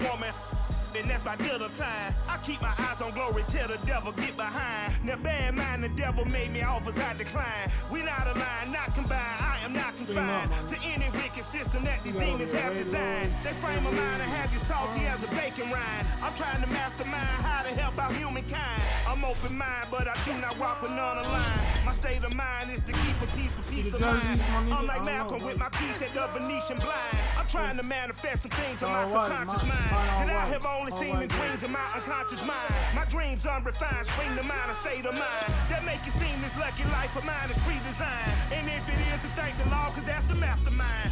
woman. And that's my dinner time. I keep my eyes on glory till the devil get behind. Now bad mind, the devil made me offers I decline. We not aligned, not combined. I am not confined to any wicked system that these demons have designed. They frame a mind and have you salty as a bacon rind. I'm trying to mastermind how to help out humankind. I'm open mind, but I do not walk with none aligned. My state of mind is to keep a peace of mind. I'm like Malcolm with my piece at the Venetian blinds. I'm trying to manifest some things in my subconscious mind that I have only seen in dreams in my unconscious mind. My dreams unrefined, spring to mind, a state of mind that make it seem this lucky life of mine is pre-designed. And if it is, then thank the Lord, cause that's the mastermind.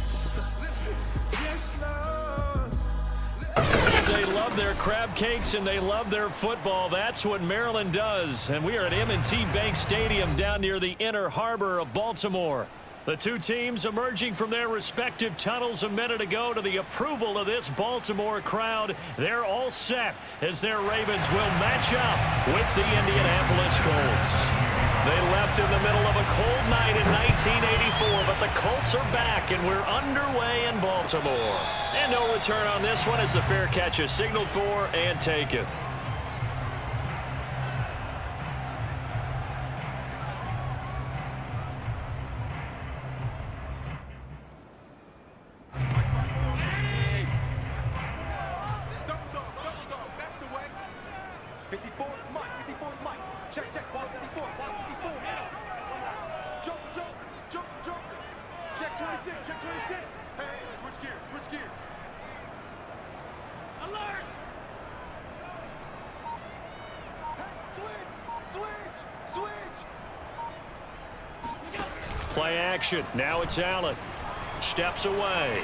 Yes, Lord. They love their crab cakes and they love their football. That's what Maryland does. And we are at M&T Bank Stadium down near the inner harbor of Baltimore. The two teams emerging from their respective tunnels a minute ago to the approval of this Baltimore crowd. They're all set as their Ravens will match up with the Indianapolis Colts. They left in the middle of a cold night in 1984, but the Colts are back and we're underway in Baltimore. And no return on this one as the fair catch is signaled for and taken. Play action. Now it's Allen. Steps away.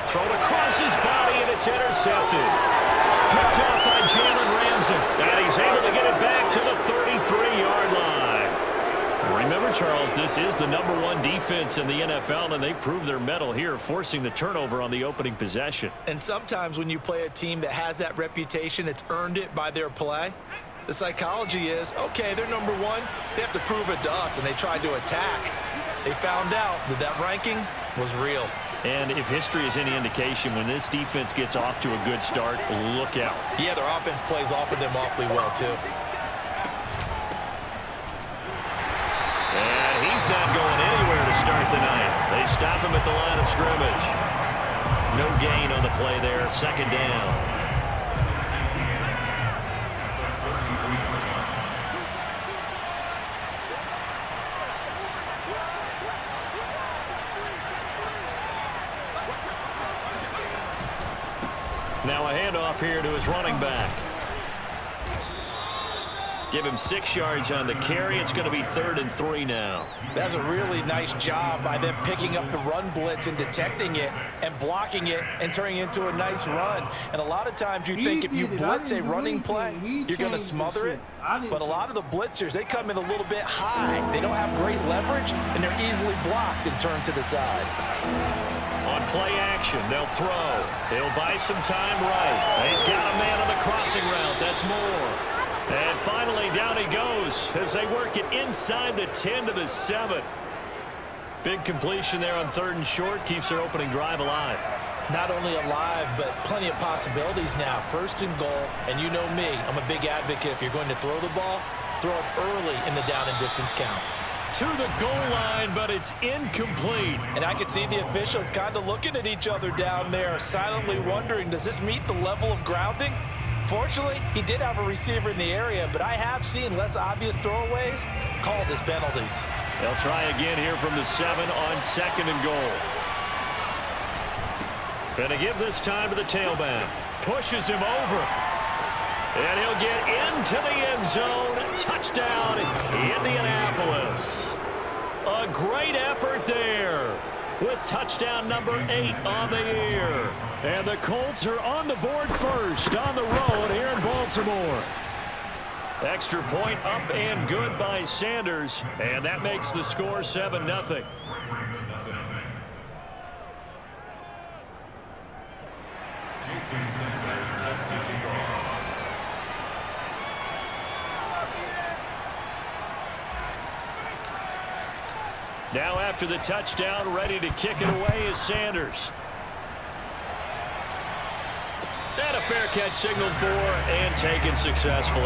Thrown across his body, and it's intercepted. Picked up by Jalen Ramsey. And he's able to get it back to the 33-yard line. Remember, Charles, this is the #1 defense in the NFL, and they proved their mettle here, forcing the turnover on the opening possession. And sometimes when you play a team that has that reputation, it's earned it by their play. The psychology is, okay, they're #1. They have to prove it to us, and they tried to attack. They found out that that ranking was real. And if history is any indication, when this defense gets off to a good start, look out. Yeah, their offense plays off of them awfully well, too. And he's not going anywhere to start the night. They stop him at the line of scrimmage. No gain on the play there, second down. Now a handoff here to his running back. Give him 6 yards on the carry. It's going to be 3rd and 3 now. That's a really nice job by them picking up the run blitz and detecting it and blocking it and turning it into a nice run. And a lot of times you think if you blitz a running play, you're going to smother it. But a lot of the blitzers, they come in a little bit high. They don't have great leverage, and they're easily blocked and turned to the side. On play action, they'll throw. He'll buy some time right. He's got a man on the crossing route. That's Moore. And finally, down he goes as they work it inside the 10 to the 7. Big completion there on 3rd and short. Keeps their opening drive alive. Not only alive, but plenty of possibilities now. 1st and goal, and you know me. I'm a big advocate. If you're going to throw the ball, throw it early in the down and distance count. To the goal line, but it's incomplete. And I can see the officials kind of looking at each other down there, silently wondering, does this meet the level of grounding? Fortunately, he did have a receiver in the area, but I have seen less obvious throwaways called as penalties. They'll try again here from the 7 on 2nd and goal. Gonna give this time to the tailback. Pushes him over. And he'll get into the end zone. Touchdown, Indianapolis. A great effort there with touchdown number 8 on the year. And the Colts are on the board first on the road here in Baltimore. Extra point up and good by Sanders. And that makes the score 7-0. Now after the touchdown, ready to kick it away is Sanders. fair catch signaled for and taken successfully.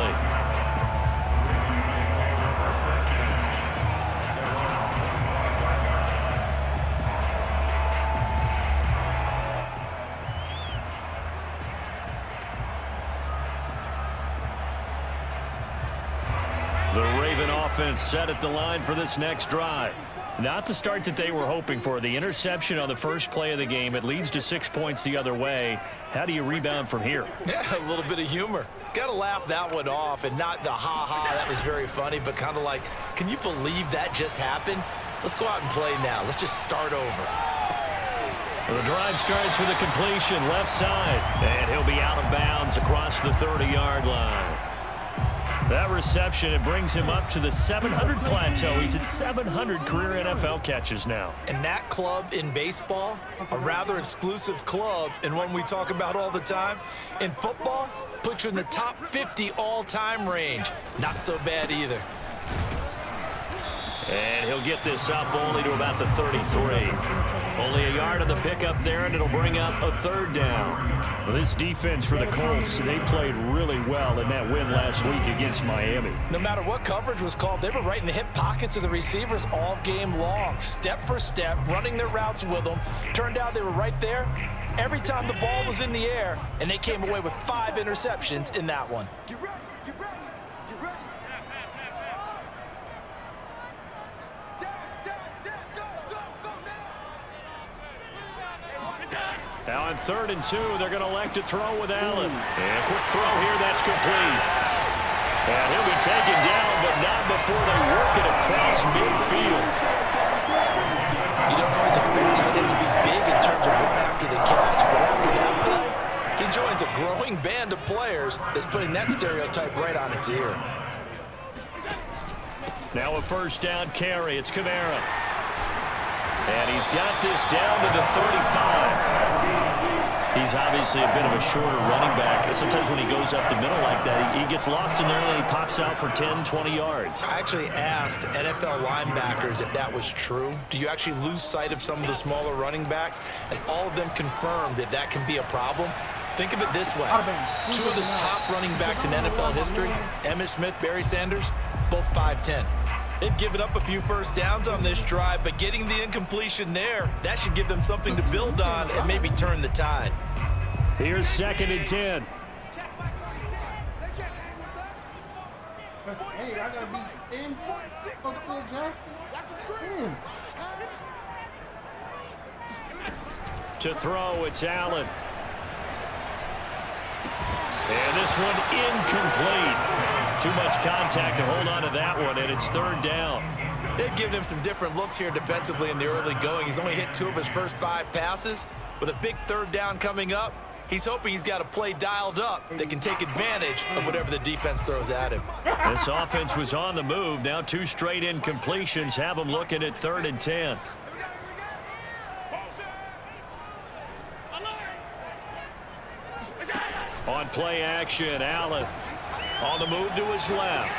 The Raven offense set at the line for this next drive. Not the start that they were hoping for. The interception on the first play of the game. It leads to 6 points the other way. How do you rebound from here? Yeah, a little bit of humor. Got to laugh that one off, and not the ha-ha, that was very funny, but kind of like, can you believe that just happened? Let's go out and play now. Let's just start over. The drive starts with a completion left side, and he'll be out of bounds across the 30-yard line. That reception, it brings him up to the 700 plateau. He's at 700 career NFL catches now. And that club in baseball, a rather exclusive club, and one we talk about all the time. In football, puts you in the top 50 all-time range. Not so bad either. And he'll get this up only to about the 33. Only a yard on the pickup there, and it'll bring up a third down. Well, this defense for the Colts, they played really well in that win last week against Miami. No matter what coverage was called, they were right in the hip pockets of the receivers all game long, step for step, running their routes with them. Turned out they were right there every time the ball was in the air, and they came away with 5 interceptions in that one. Now on 3rd and 2, they're going to elect to throw with Allen. And a quick throw here, that's complete. And he'll be taken down, but not before they work it across midfield. You don't always expect tight ends to be big in terms of run after the catch, but after that play, he joins a growing band of players that's putting that stereotype right on its ear. Now a first down carry. It's Kamara. And he's got this down to the 35. He's obviously a bit of a shorter running back. Sometimes when he goes up the middle like that, he gets lost in there and then he pops out for 10, 20 yards. I actually asked NFL linebackers if that was true. Do you actually lose sight of some of the smaller running backs? And all of them confirmed that that can be a problem. Think of it this way. 2 of the top running backs in NFL history, Emmitt Smith, Barry Sanders, both 5'10". They've given up a few first downs on this drive, but getting the incompletion there, that should give them something to build on and maybe turn the tide. Here's 2nd and 10. Hey, I gotta be in. To throw, it's Allen. And this one incomplete. Too much contact to hold on to that one, and it's 3rd down. They've given him some different looks here defensively in the early going. He's only hit 2 of his first 5 passes. With a big 3rd down coming up, he's hoping he's got a play dialed up that can take advantage of whatever the defense throws at him. This offense was on the move. Now 2 straight incompletions have them looking at 3rd and 10. On play action, Allen on the move to his left.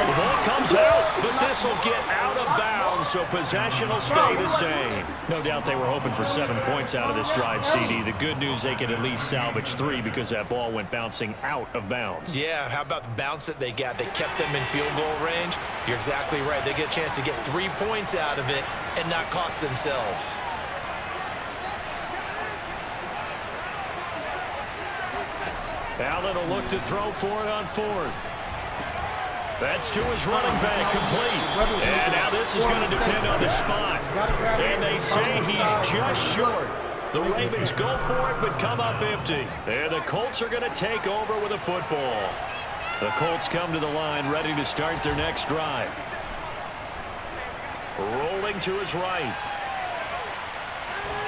The ball comes out, but this will get out of bounds, so possession will stay the same. No doubt they were hoping for 7 points out of this drive, CD. The good news, they could at least salvage 3 because that ball went bouncing out of bounds. Yeah, how about the bounce that they got? They kept them in field goal range. You're exactly right. They get a chance to get 3 points out of it and not cost themselves. Allen will look to throw for it on 4th. That's to his running back, complete. And now this is going to depend on the spot. And they say he's just short. The Ravens go for it, but come up empty. And the Colts are going to take over with a football. The Colts come to the line, ready to start their next drive. Rolling to his right.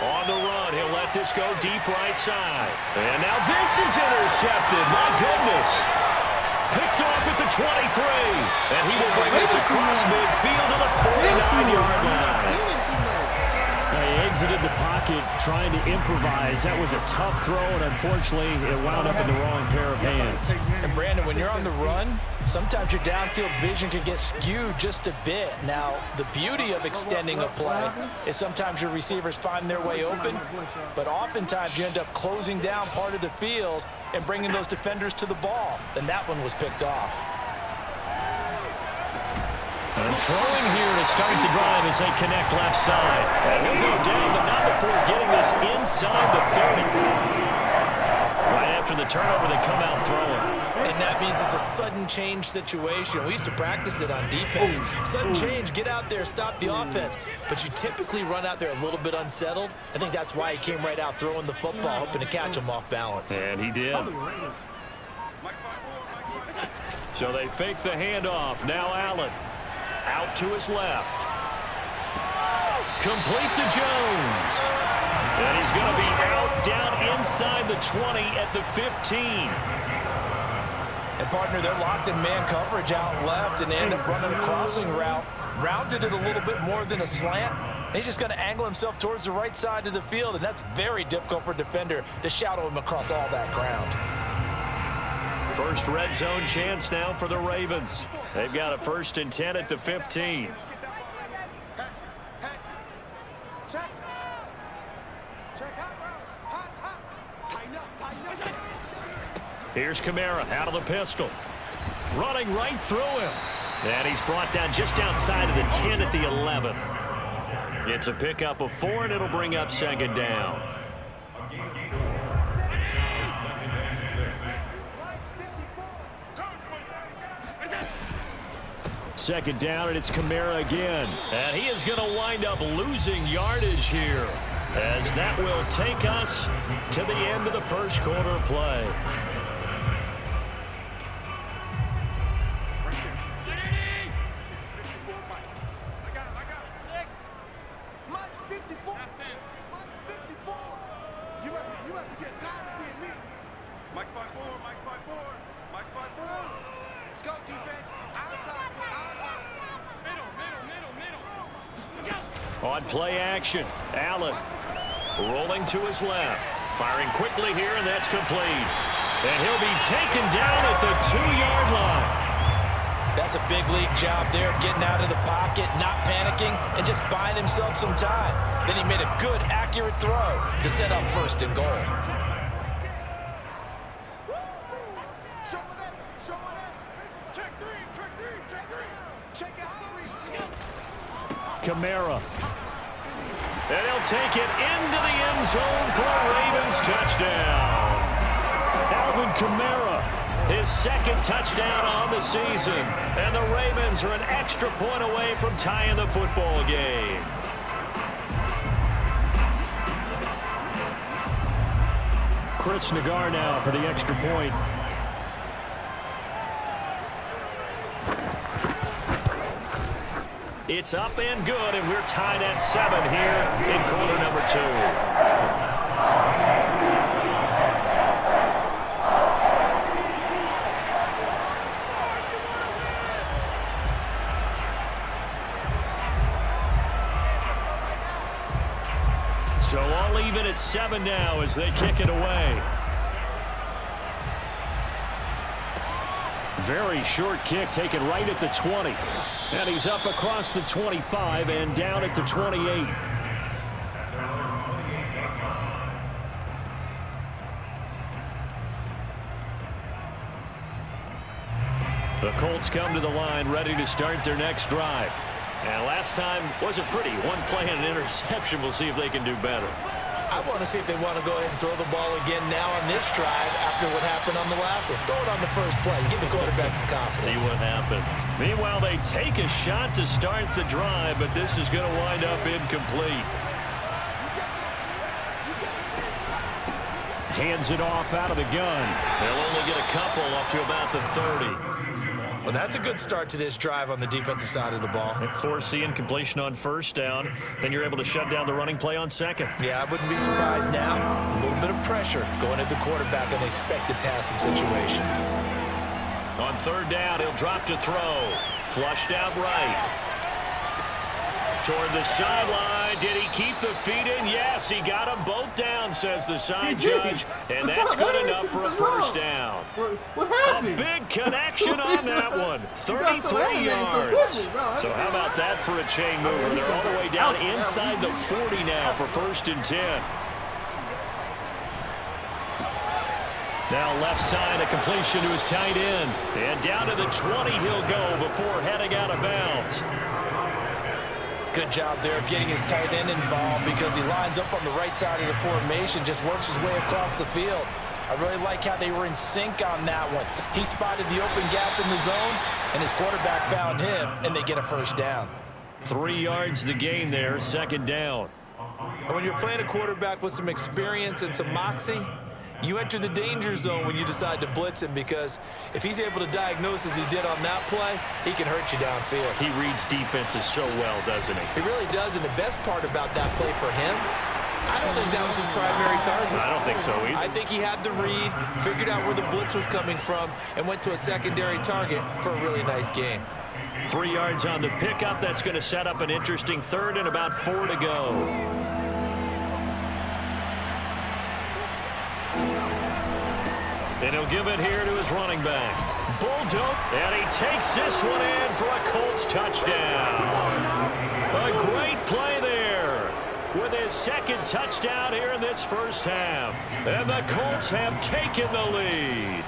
On the run, he'll let this go deep right side. And now this is intercepted. My goodness. Picked off at the 23. And he will bring this across midfield to the 49-yard line. He exited the pocket trying to improvise. That was a tough throw, and unfortunately, it wound up in the wrong pair of hands. And Brandon, when you're on the run, sometimes your downfield vision can get skewed just a bit. Now, the beauty of extending a play is sometimes your receivers find their way open, but oftentimes you end up closing down part of the field and bringing those defenders to the ball. And that one was picked off. And throwing here to start the drive as they connect left side. And he'll go down, but not before getting this inside the 30. Right after the turnover, they come out throwing. And that means it's a sudden change situation. We used to practice it on defense. Sudden change, get out there, stop the offense. But you typically run out there a little bit unsettled. I think that's why he came right out throwing the football, hoping to catch him off balance. And he did. So they fake the handoff. Now Allen. Out to his left. Complete to Jones. And he's going to be out down inside the 20 at the 15. And, partner, they're locked in man coverage out left, and they end up running a crossing route. Rounded it a little bit more than a slant. And he's just going to angle himself towards the right side of the field, and that's very difficult for a defender to shadow him across all that ground. First red zone chance now for the Ravens. They've got a 1st and 10 at the 15. Here's Kamara out of the pistol. Running right through him. And he's brought down just outside of the 10 at the 11. It's a pickup of 4, and it'll bring up 2nd down. Second down, and it's Kamara again. And he is going to wind up losing yardage here, as that will take us to the end of the first quarter play. On play action, Allen rolling to his left, firing quickly here, and that's complete. And he'll be taken down at the 2-yard line. That's a big league job there of getting out of the pocket, not panicking, and just buying himself some time. Then he made a good, accurate throw to set up 1st and goal. Kamara. And he'll take it into the end zone for a Ravens touchdown. Alvin Kamara, his 2nd touchdown on the season. And the Ravens are an extra point away from tying the football game. Chris Nagar now for the extra point. It's up and good, and we're tied at 7 here in quarter number 2. So all even at 7 now as they kick it away. Very short kick taken right at the 20. And he's up across the 25 and down at the 28. The Colts come to the line ready to start their next drive. And last time wasn't pretty. One play and an interception. We'll see if they can do better. I want to see if they want to go ahead and throw the ball again now on this drive after what happened on the last one. Throw it on the first play. Give the quarterback some confidence. See what happens. Meanwhile, they take a shot to start the drive, but this is going to wind up incomplete. Hands it off out of the gun. They'll only get a couple up to about the 30. Well, that's a good start to this drive on the defensive side of the ball. They force the incompletion on 1st down. Then you're able to shut down the running play on 2nd. Yeah, I wouldn't be surprised now. A little bit of pressure going at the quarterback in an expected passing situation. On 3rd down, he'll drop to throw. Flushed out right. Toward the sideline. Did he keep the feet in? Yes, he got them both down, says the side judge. And that's good enough for a first down. What happened? A big connection on that one. 33 yards. So how about that for a chain mover? They're all the way down inside the 40 now for 1st and 10. Now left side, a completion to his tight end. And down to the 20 he'll go before heading out of bounds. Good job there of getting his tight end involved because he lines up on the right side of the formation, just works his way across the field. I really like how they were in sync on that one. He spotted the open gap in the zone, and his quarterback found him, and they get a first down. 3 yards the gain there, 2nd down. And when you're playing a quarterback with some experience and some moxie, you enter the danger zone when you decide to blitz him, because if he's able to diagnose as he did on that play, he can hurt you downfield. He reads defenses so well, doesn't he? He really does, and the best part about that play for him, I don't think that was his primary target. I don't think so either. I think he had the read, figured out where the blitz was coming from, and went to a secondary target for a really nice gain. 3 yards on the pickup. That's going to set up an interesting 3rd and about 4 to go. And he'll give it here to his running back. Bull dope, and he takes this one in for a Colts touchdown. A great play there with his 2nd touchdown here in this first half. And the Colts have taken the lead.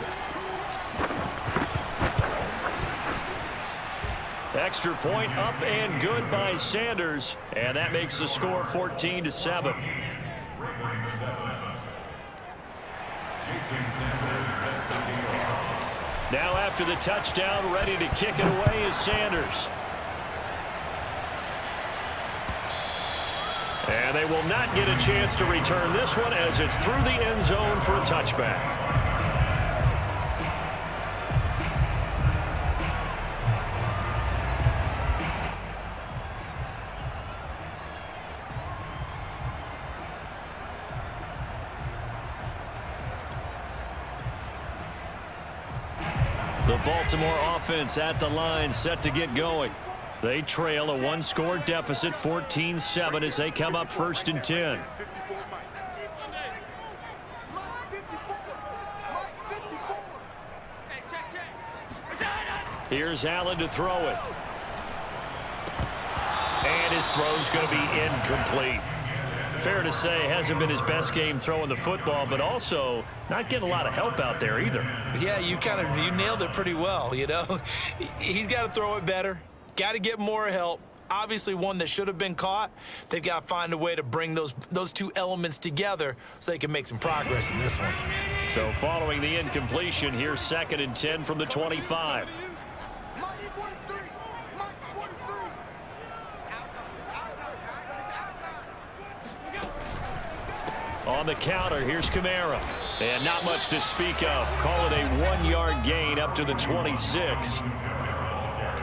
Extra point up and good by Sanders, and that makes the score 14-7. Now after the touchdown, ready to kick it away is Sanders. And they will not get a chance to return this one as it's through the end zone for a touchback. The Baltimore offense at the line, set to get going. They trail a 1-score deficit, 14-7, as they come up 1st and 10. Here's Allen to throw it. And his throw's going to be incomplete. Fair to say, hasn't been his best game throwing the football, but also not getting a lot of help out there either. Yeah, you nailed it pretty well, you know. He's got to throw it better, got to get more help. Obviously one that should have been caught. They've got to find a way to bring those two elements together so they can make some progress in this one. So following the incompletion, here's 2nd and 10 from the 25. On the counter, here's Kamara. And not much to speak of. Call it a 1-yard gain up to the 26.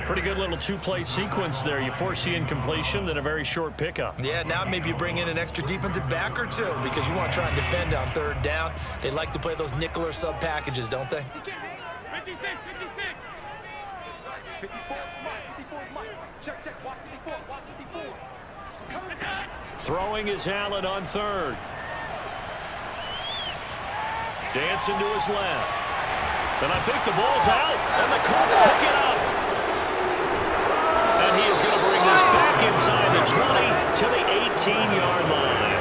Pretty good little 2-play sequence there. You force the incompletion, then a very short pickup. Yeah, now maybe you bring in an extra defensive back or two because you want to try and defend on 3rd down. They like to play those nickel or sub packages, don't they? 56, 56. 54, check, watch 54. Throwing is Allen on 3rd. Dancing to his left. And I think the ball's out, and the Colts pick it up. And he is going to bring this back inside the 20 to the 18-yard line.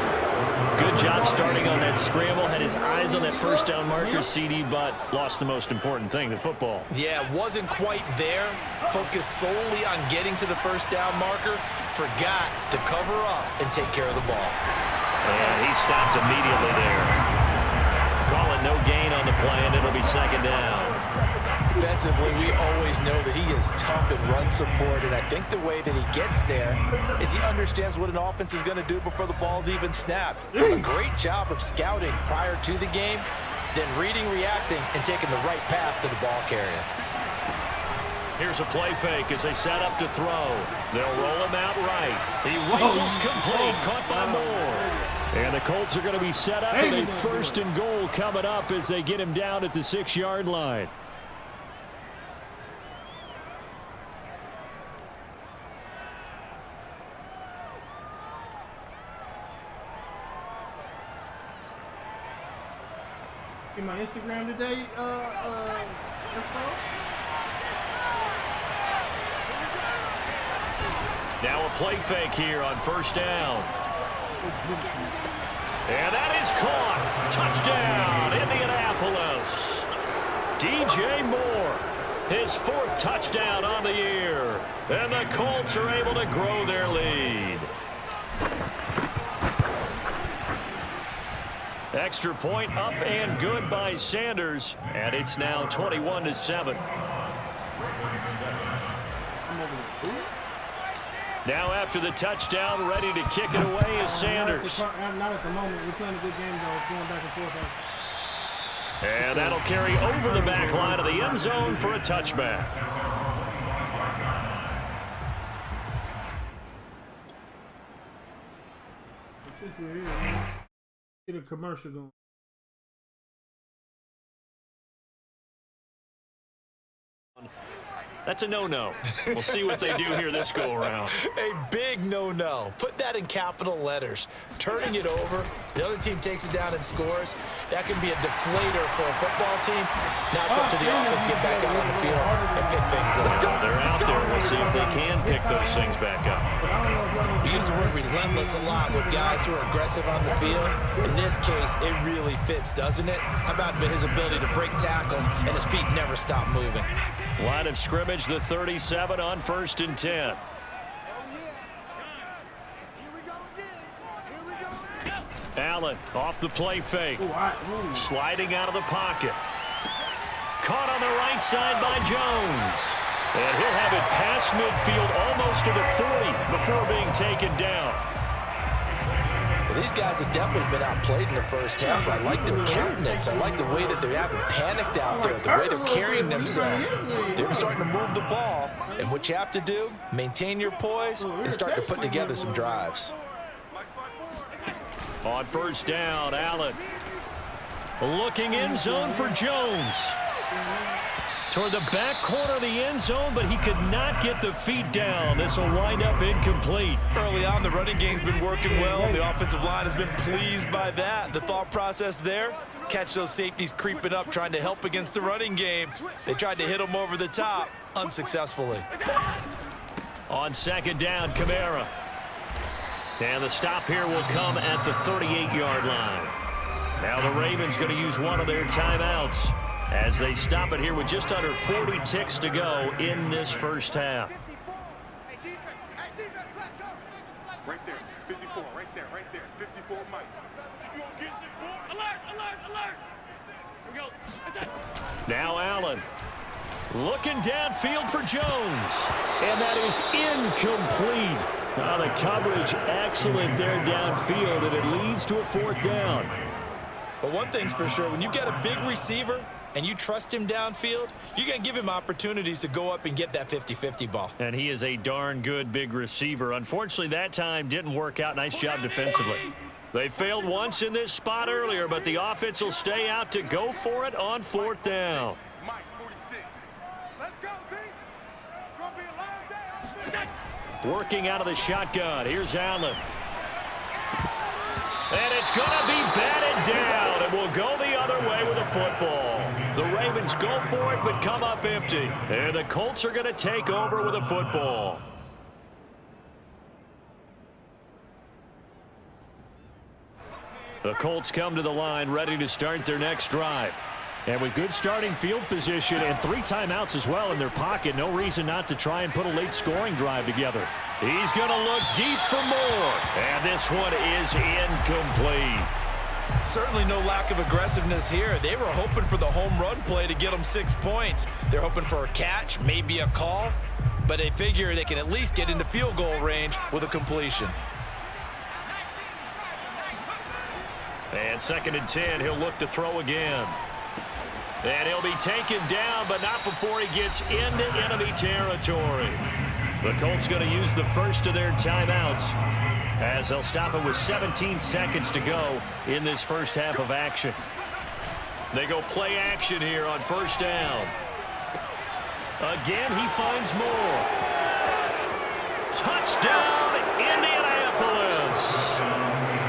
Good job starting on that scramble. Had his eyes on that first down marker, CD, but lost the most important thing, the football. Yeah, wasn't quite there. Focused solely on getting to the first down marker. Forgot to cover up and take care of the ball. And he stopped immediately there. Call it no gain on the play, and it'll be 2nd down. Defensively, we always know that he is tough in run support, and I think the way that he gets there is he understands what an offense is going to do before the ball's even snapped. A great job of scouting prior to the game, then reading, reacting, and taking the right path to the ball carrier. Here's a play fake as they set up to throw. They'll roll him out right. He rifles complete, caught by Moore. And the Colts are going to be set up with a 1st and goal coming up as they get him down at the 6-yard line. In my Instagram today, Now a play fake here on first down. And that is caught. Touchdown, Indianapolis. DJ Moore, his 4th touchdown on the year. And the Colts are able to grow their lead. Extra point up and good by Sanders. And it's now 21-7. Now after the touchdown, ready to kick it away is Sanders. Not at the moment. We're playing a good game, though. Going back and forth. And that'll carry over the back line of the end zone for a touchback. Since we're here, get a commercial going. That's a no-no. We'll see what they do here this go-around. A big no-no. Put that in capital letters. Turning it over, the other team takes it down and scores. That can be a deflator for a football team. Now it's up to the offense to get back out on the field and pick things up. They're out there. We'll see if they can pick those things back up. We use the word relentless a lot with guys who are aggressive on the field. In this case, it really fits, doesn't it? How about his ability to break tackles and his feet never stop moving? Line of scrimmage, the 37 on 1st and 10. Allen off the play fake. Sliding out of the pocket. Caught on the right side by Jones. And he'll have it past midfield almost to the 40 before being taken down. Well, these guys have definitely been outplayed in the first half. I like their countenance. I like the way that they haven't panicked out there, the way they're carrying themselves. They're starting to move the ball. And what you have to do, maintain your poise and start to put together some drives. On first down, Allen looking end zone for Jones. Toward the back corner of the end zone, but he could not get the feet down. This will wind up incomplete. Early on, the running game's been working well. The offensive line has been pleased by that. The thought process there, catch those safeties creeping up, trying to help against the running game. They tried to hit them over the top, unsuccessfully. On second down, Kamara. And the stop here will come at the 38-yard line. Now the Ravens going to use one of their timeouts as they stop it here with just under 40 ticks to go in this first half. Hey, defense, let's go. Right there, 54, right there, 54, Mike. You gonna get this ball? Alert. Here we go. That's it. Now Allen looking downfield for Jones. And that is incomplete. The coverage excellent there downfield, and it leads to a 4th down. But one thing's for sure, when you get a big receiver and you trust him downfield, you're going to give him opportunities to go up and get that 50-50 ball. And he is a darn good big receiver. Unfortunately, that time didn't work out. Nice job defensively. They failed once in this spot earlier, but the offense will stay out to go for it on 4th down. Mike, 46. Let's go, team. It's going to be a long day. Working out of the shotgun. Here's Allen. And it's going to be batted down, and will go the other way with a football. The Ravens go for it, but come up empty. And the Colts are going to take over with a football. The Colts come to the line, ready to start their next drive. And with good starting field position and 3 timeouts as well in their pocket, no reason not to try and put a late scoring drive together. He's going to look deep for more. And this one is incomplete. Certainly no lack of aggressiveness here. They were hoping for the home run play to get them 6 points. They're hoping for a catch, maybe a call, but they figure they can at least get into field goal range with a completion. And 2nd and 10, he'll look to throw again. And he'll be taken down, but not before he gets into enemy territory. The Colts going to use the first of their timeouts as they'll stop it with 17 seconds to go in this first half of action. They go play action here on first down. Again, he finds more. Touchdown, Indianapolis.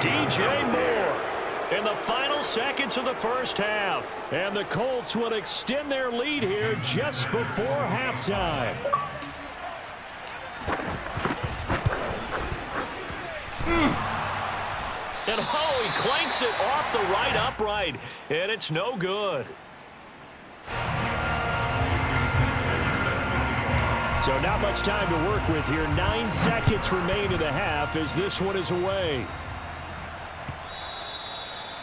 DJ Moore in the final final seconds of the first half. And the Colts will extend their lead here just before halftime. And oh, he clanks it off the right upright, and it's no good. So not much time to work with here. 9 seconds remain in the half as this one is away.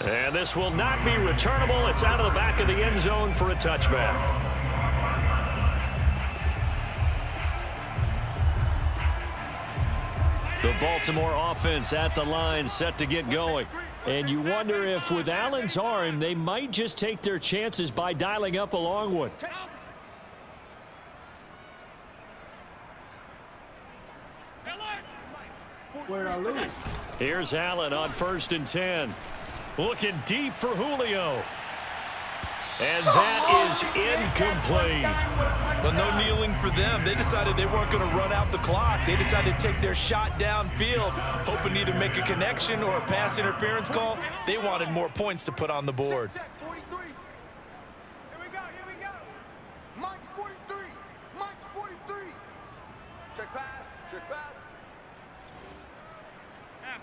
And this will not be returnable. It's out of the back of the end zone for a touchback. The Baltimore offense at the line set to get going. And you wonder if with Allen's arm, they might just take their chances by dialing up a long one. Where'd I lose? Here's Allen on 1st and 10. Looking deep for Julio. And that is incomplete. Well, no kneeling for them. They decided they weren't going to run out the clock. They decided to take their shot downfield, hoping to either make a connection or a pass interference call. They wanted more points to put on the board. Check, 43. Here we go, here we go. Mike's 43. Mike's 43. Check pass, check pass. Half.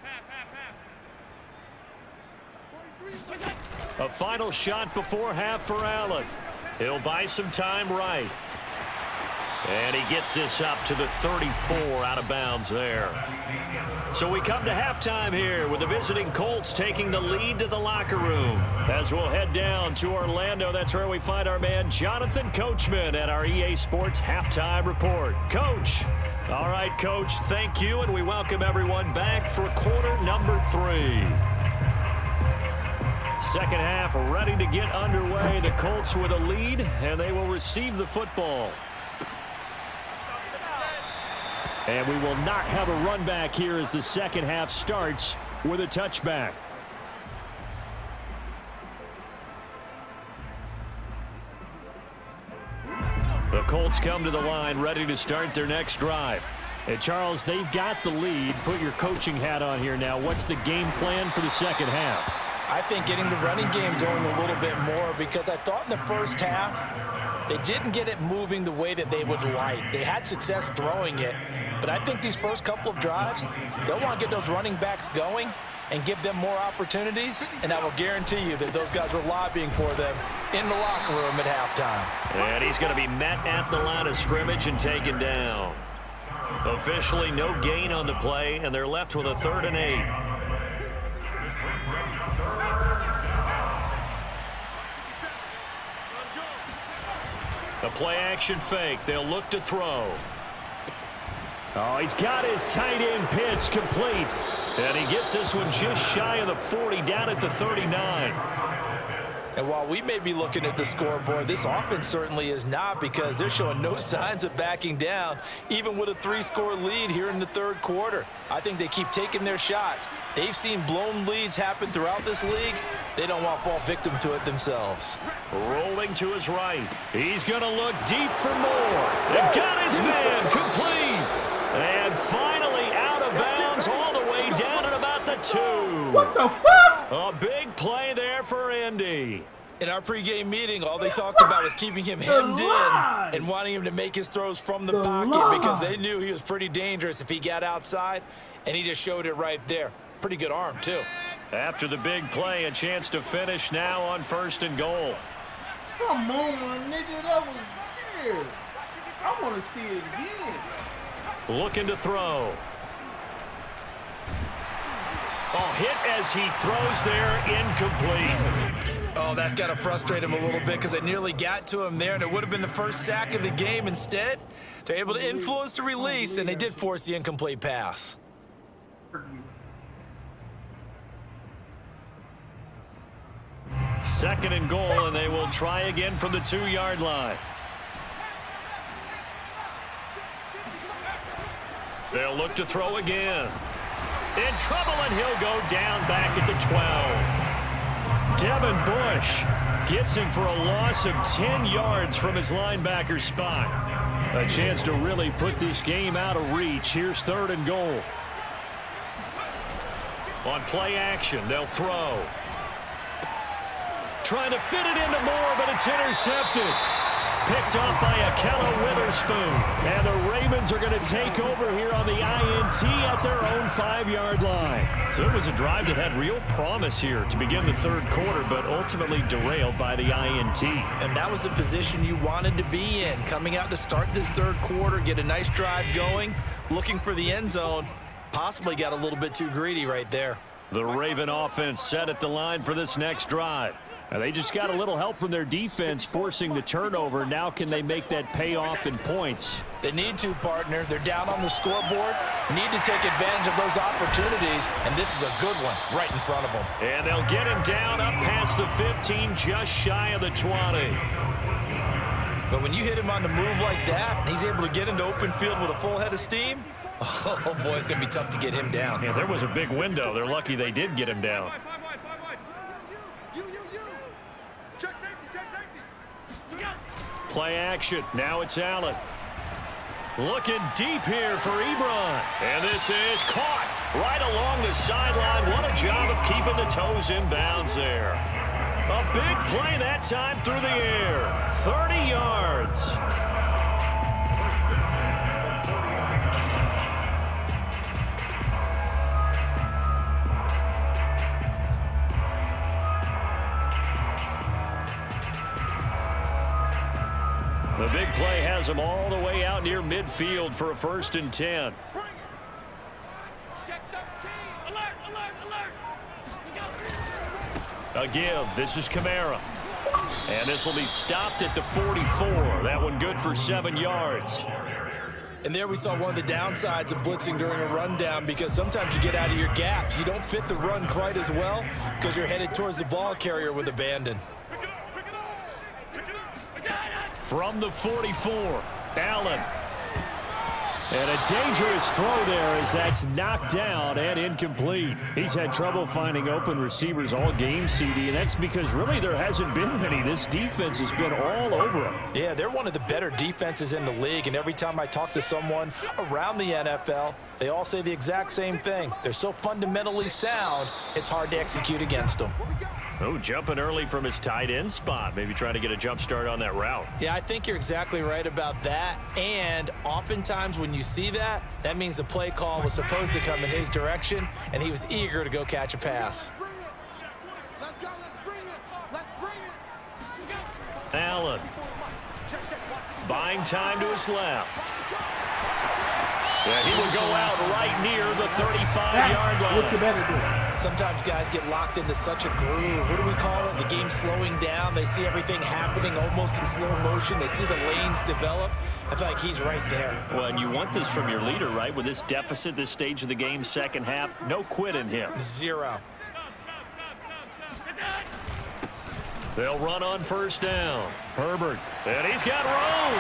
43. A final shot before half for Allen. He'll buy some time right. And he gets this up to the 34 out of bounds there. So we come to halftime here with the visiting Colts taking the lead to the locker room. As we'll head down to Orlando, that's where we find our man Jonathan Coachman at our EA Sports Halftime Report. Coach. All right, Coach, thank you, and we welcome everyone back for quarter number 3. Second half ready to get underway. The Colts with a lead, and they will receive the football. And we will not have a run back here as the second half starts with a touchback. The Colts come to the line ready to start their next drive. And Charles, they've got the lead. Put your coaching hat on here now. What's the game plan for the second half? I think getting the running game going a little bit more, because I thought in the first half they didn't get it moving the way that they would like. They had success throwing it, but I think these first couple of drives, they'll want to get those running backs going and give them more opportunities, and I will guarantee you that those guys were lobbying for them in the locker room at halftime. And he's going to be met at the line of scrimmage and taken down. Officially no gain on the play, and they're left with a 3rd and 8. The play-action fake. They'll look to throw. Oh, he's got his tight end pitch complete. And he gets this one just shy of the 40, down at the 39. And while we may be looking at the scoreboard, this offense certainly is not, because they're showing no signs of backing down, even with a 3-score lead here in the third quarter. I think they keep taking their shots. They've seen blown leads happen throughout this league. They don't want to fall victim to it themselves. Rolling to his right. He's going to look deep for more. They've got his man complete. And finally out of bounds all the way down at about the 2. What the fuck? A big play there for Indy. In our pregame meeting, all they talked about was keeping him hemmed in and wanting him to make his throws from the pocket, because they knew he was pretty dangerous if he got outside, and he just showed it right there. Pretty good arm, too. After the big play, a chance to finish now on 1st and goal. Come on, my nigga. That was weird. I want to see it again. Looking to throw. Oh, hit as he throws there, incomplete. Oh, that's got to frustrate him a little bit, because they nearly got to him there, and it would have been the first sack of the game. Instead, they're able to influence the release, and they did force the incomplete pass. 2nd and goal, and they will try again from the 2-yard line. They'll look to throw again. In trouble, and he'll go down back at the 12. Devin Bush gets him for a loss of 10 yards from his linebacker spot. A chance to really put this game out of reach. Here's 3rd and goal. On play action, they'll throw. trying to fit it into Moore, but it's intercepted. Picked off by Akello Witherspoon. And the Ravens are going to take over here on the INT at their own 5-yard line. So it was a drive that had real promise here to begin the third quarter, but ultimately derailed by the INT. And that was the position you wanted to be in. Coming out to start this third quarter, get a nice drive going, looking for the end zone. Possibly got a little bit too greedy right there. The Raven offense set at the line for this next drive. And they just got a little help from their defense forcing the turnover. Now can they make that pay off in points? They need to, partner. They're down on the scoreboard. Need to take advantage of those opportunities, and this is a good one right in front of them. And they'll get him down up past the 15, just shy of the 20. But when you hit him on the move like that, and he's able to get into open field with a full head of steam, oh, boy, it's going to be tough to get him down. Yeah, there was a big window. They're lucky they did get him down. Play action. Now it's Allen. Looking deep here for Ebron. And this is caught right along the sideline. What a job of keeping the toes in bounds there. A big play that time through the air. 30 yards. The big play has him all the way out near midfield for a 1st and 10. A give. This is Kamara. And this will be stopped at the 44. That one good for 7 yards. And there we saw one of the downsides of blitzing during a rundown, because sometimes you get out of your gaps. You don't fit the run quite as well because you're headed towards the ball carrier with abandon. From the 44, Allen. And a dangerous throw there as that's knocked down and incomplete. He's had trouble finding open receivers all game, CD, and that's because really there hasn't been many. This defense has been all over him. Yeah, they're one of the better defenses in the league, and every time I talk to someone around the NFL, they all say the exact same thing. They're so fundamentally sound, it's hard to execute against them. Oh, jumping early from his tight end spot. Maybe trying to get a jump start on that route. Yeah, I think you're exactly right about that. And oftentimes when you see that, that means the play call was supposed to come in his direction, and he was eager to go catch a pass. Let's go, let's bring it. Let's bring it. Allen. Buying time to his left. Yeah, he will go out right near the 35-yard line. What you better do? Sometimes guys get locked into such a groove. What do we call it? The game slowing down. They see everything happening almost in slow motion. They see the lanes develop. I feel like he's right there. Well, and you want this from your leader, right? With this deficit, this stage of the game, second half, no quit in him. Zero. They'll run on 1st down. Herbert. And he's got room.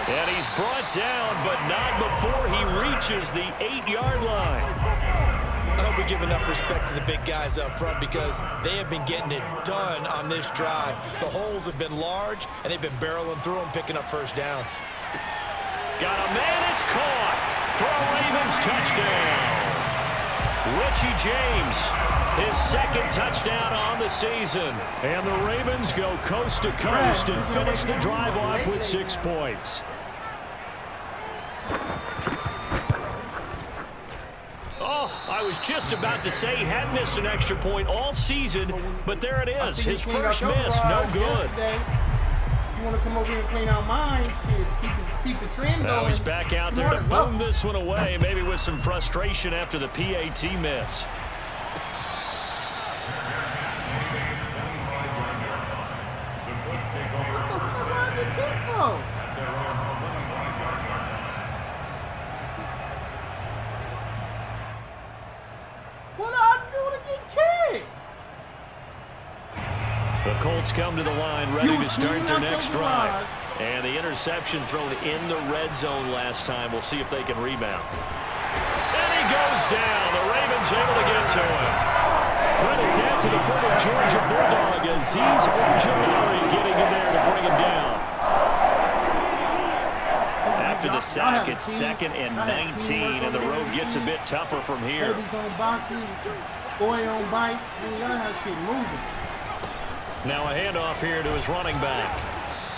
And he's brought down, but not before he reaches the 8-yard line. I hope we give enough respect to the big guys up front, because they have been getting it done on this drive. The holes have been large, and they've been barreling through them, picking up 1st downs. Got a man, it's caught for a Ravens touchdown. Richie James, his 2nd touchdown on the season. And the Ravens go coast to coast and finish the drive off with 6 points. Oh, I was just about to say he had missed an extra point all season, but there it is. His first miss, no good. You want to come over here and clean out mine, keep the trend going. Now he's back out there to boom this one away, maybe with some frustration after the PAT miss. What the fuck was the kick for? What did I do to get kicked? The Colts come to the line ready to start their next drive. And the interception thrown in the red zone last time. We'll see if they can rebound. And he goes down. The Ravens able to get to him. Credit that to the former Georgia Bulldog as he's Ojulari getting in there to bring him down. After the sack, it's 2nd and 19, and the road gets a bit tougher from here. Babies on boxes, boy on bike. You gotta have shit moving. Now a handoff here to his running back.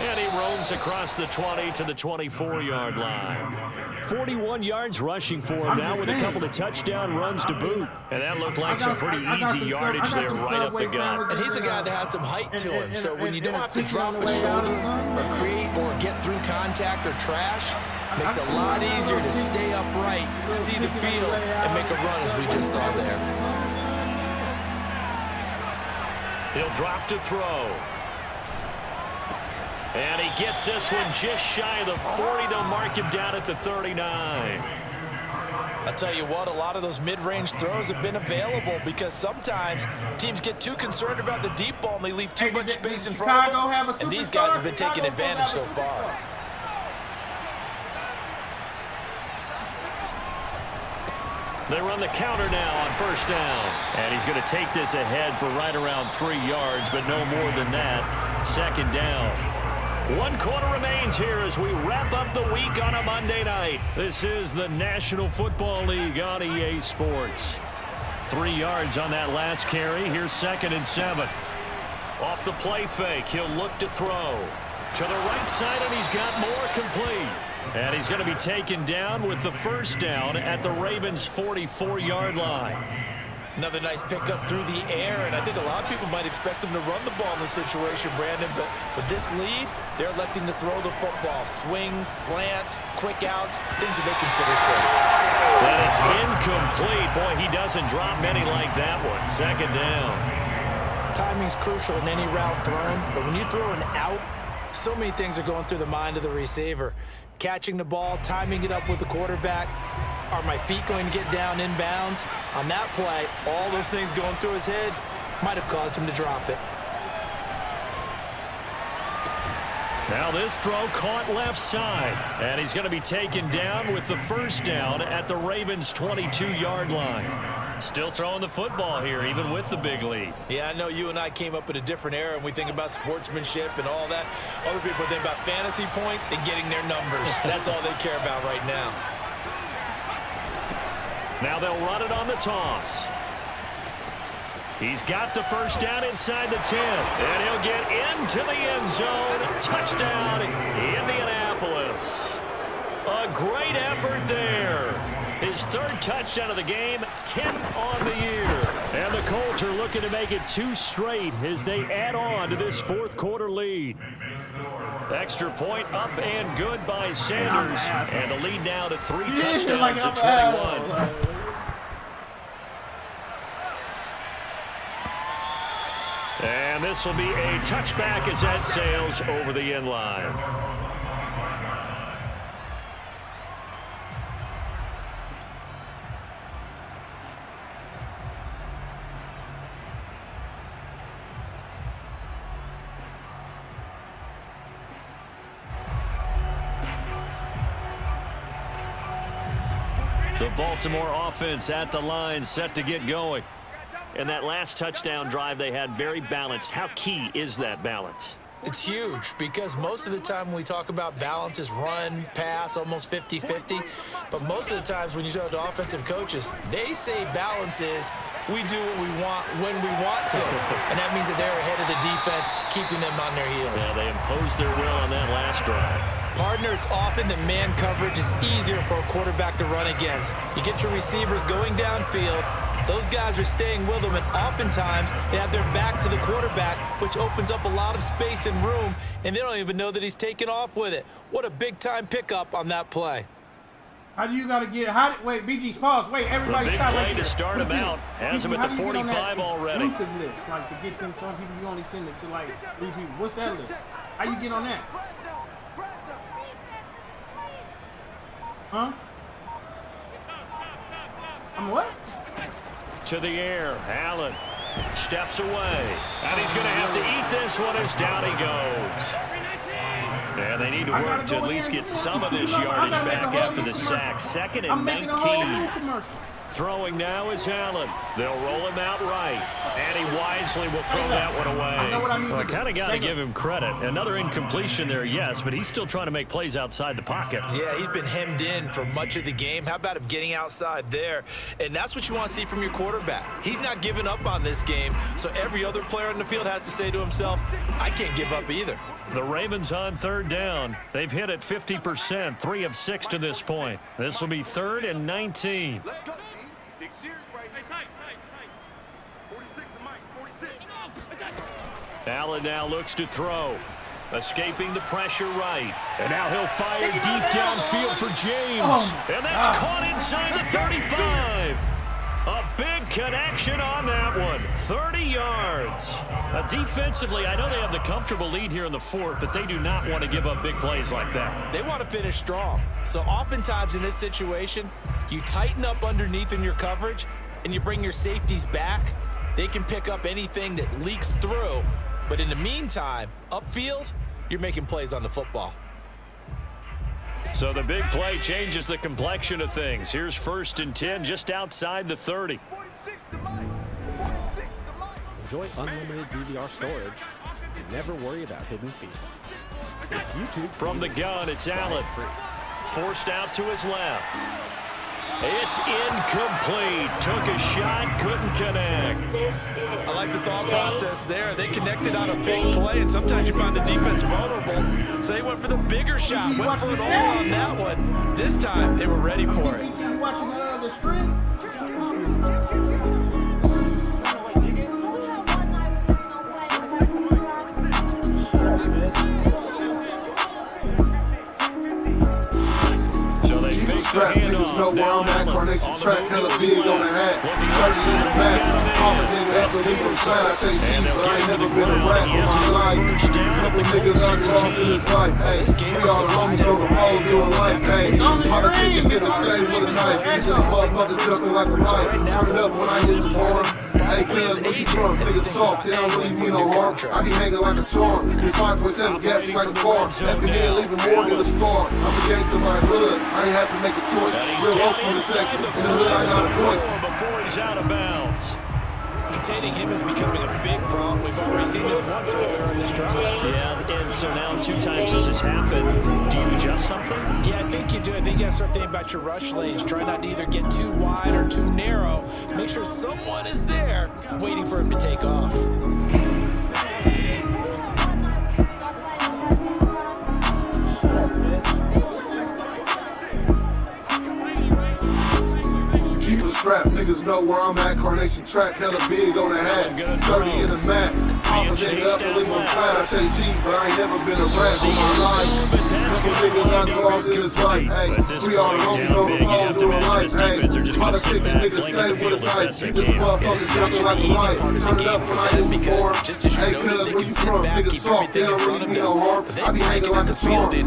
And he roams across the 20 to the 24-yard line. 41 yards rushing for him now with a couple of touchdown runs to boot. And that looked like some pretty easy yardage there right up the gut. And he's a guy that has some height to him. So when you don't have to drop a shoulder or create or get through contact or trash, makes it a lot easier to stay upright, see the field, and make a run as we just saw there. He'll drop to throw. And he gets this one just shy of the 40 to mark him down at the 39. I'll tell you what, a lot of those mid-range throws have been available because sometimes teams get too concerned about the deep ball and they leave too much space in front of them. And these guys have been taking advantage so far. They run the counter now on first down. And he's going to take this ahead for right around 3 yards, but no more than that. Second down. 1 quarter remains here as we wrap up the week on a Monday night. This is the National Football League on EA Sports. 3 yards on that last carry. Here's 2nd and 7. Off the play fake, he'll look to throw. To the right side, and he's got more complete. And he's going to be taken down with the first down at the Ravens' 44-yard line. Another nice pickup through the air, and I think a lot of people might expect them to run the ball in this situation, Brandon, but with this lead, they're electing to throw the football. Swings, slants, quick outs, things that they consider safe. And it's incomplete. Boy, he doesn't drop many like that one. Second down. Timing's crucial in any route thrown, but when you throw an out, so many things are going through the mind of the receiver. Catching the ball, timing it up with the quarterback. Are my feet going to get down inbounds? On that play, all those things going through his head might have caused him to drop it. Now this throw caught left side. And he's going to be taken down with the first down at the Ravens' 22-yard line. Still throwing the football here, even with the big lead. Yeah, I know you and I came up in a different era, and we think about sportsmanship and all that. Other people think about fantasy points and getting their numbers. That's all they care about right now. Now they'll run it on the toss. He's got the first down inside the 10. And he'll get into the end zone. Touchdown, Indianapolis. A great effort there. His 3rd touchdown of the game, 10th on the year. And the Colts are looking to make it 2 straight as they add on to this 4th quarter lead. Extra point up and good by Sanders. And the lead now to 3 touchdowns at 21. And this will be a touchback as that sails over the end line. The Baltimore offense at the line, set to get going. And that last touchdown drive they had very balanced. How key is that balance? It's huge because most of the time when we talk about balance is run, pass, almost 50-50. But most of the times when you talk to offensive coaches, they say balance is we do what we want when we want to. And that means that they're ahead of the defense, keeping them on their heels. Yeah, they imposed their will on that last drive. Partner, it's often that man coverage is easier for a quarterback to run against. You get your receivers going downfield. Those guys are staying with them, and oftentimes they have their back to the quarterback, which opens up a lot of space and room, and they don't even know that he's taken off with it. What a big-time pickup on that play. How do you got to get – wait, BG's pause. Wait, everybody stop right there. Big play to start him out. Has him at the 45 already. Exclusive list, like to get them. Some people, you only send it to like 3 people. What's that list? How you get on that? Huh? I'm what? To the air. Allen steps away. And he's going to have to eat this one as down he goes. And they need to work to at least get some of this yardage back after the sack. 2nd and 19. Throwing now is Allen. They'll roll him out right. And he wisely will throw that one away. Well, I kind of got to give him credit. Another incompletion there, yes, but he's still trying to make plays outside the pocket. Yeah, he's been hemmed in for much of the game. How about him getting outside there? And that's what you want to see from your quarterback. He's not giving up on this game, so every other player in the field has to say to himself, I can't give up either. The Ravens on third down. They've hit it 50%, 3 of 6 to this point. This will be 3rd and 19. Let's go, D. Big series right here. Tight. 46 to Mike, 46. Allen now looks to throw. Escaping the pressure right. And now he'll fire deep downfield for James. And that's caught inside the 35. A big connection on that one. 30 yards. Defensively, I know they have the comfortable lead here in the 4th, but they do not want to give up big plays like that. They want to finish strong. So oftentimes in this situation, you tighten up underneath in your coverage and you bring your safeties back. They can pick up anything that leaks through. But in the meantime, upfield, you're making plays on the football. So the big play changes the complexion of things. Here's 1st and 10 just outside the 30. 46 to Mike. 46 to Mike. Enjoy unlimited DVR storage and never worry about hidden fees. With YouTube From the gun, it's Allen. Forced out to his left. It's incomplete. Took a shot, couldn't connect. I like the thought process there. They connected on a big play, and sometimes you find the defense vulnerable. So they went for the bigger shot, went for it all on that one. This time, they were ready for it. You watching the stream? Strap, niggas know where I'm at. Carnation track, hella big on the hat. Church in the back. All a nigga ever leave them flat. I chase cheese, but I ain't never been a rap in my life. Couple niggas I lost in this life. Hey, we all homies on the road doing life. Hey, politicians get a slave with a knife. Get this motherfucker jumping like a light. Turn it up when I hit the floor. Hey, cuz, where you from? Niggas soft, they don't really mean no harm. I be hanging like a charm. This 5.7 gassing like a car. Effing in, leaving more than a scar. I'm a gangster by blood. I ain't have to make a choice. Real low from the section. In the hood, I got a choice. Before he's out of bounds. Containing him is becoming a big problem. We've already seen this once earlier in this drive. Yeah, and so now 2 times this has happened. Do you adjust something? Yeah, I think you do. I think you got to start thinking about your rush lanes. Try not to either get too wide or too narrow. Make sure someone is there waiting for him to take off. Strap, niggas know where I'm at. Carnation track, hella big on the hat. 30 in the Mac. Pop a nigga up and leave him flat. I chase cheese, but I ain't never been a rap in my life. Couple niggas I lost in this life. Hey, we all homies on the road doing life. Hey, politicking niggas stay with a knife. Keep this motherfucker jumping like a light. Turn it up when I hit the floor. Hey, cuz, where you from? Niggas soft, they don't really mean no harm. I be hanging like a charm.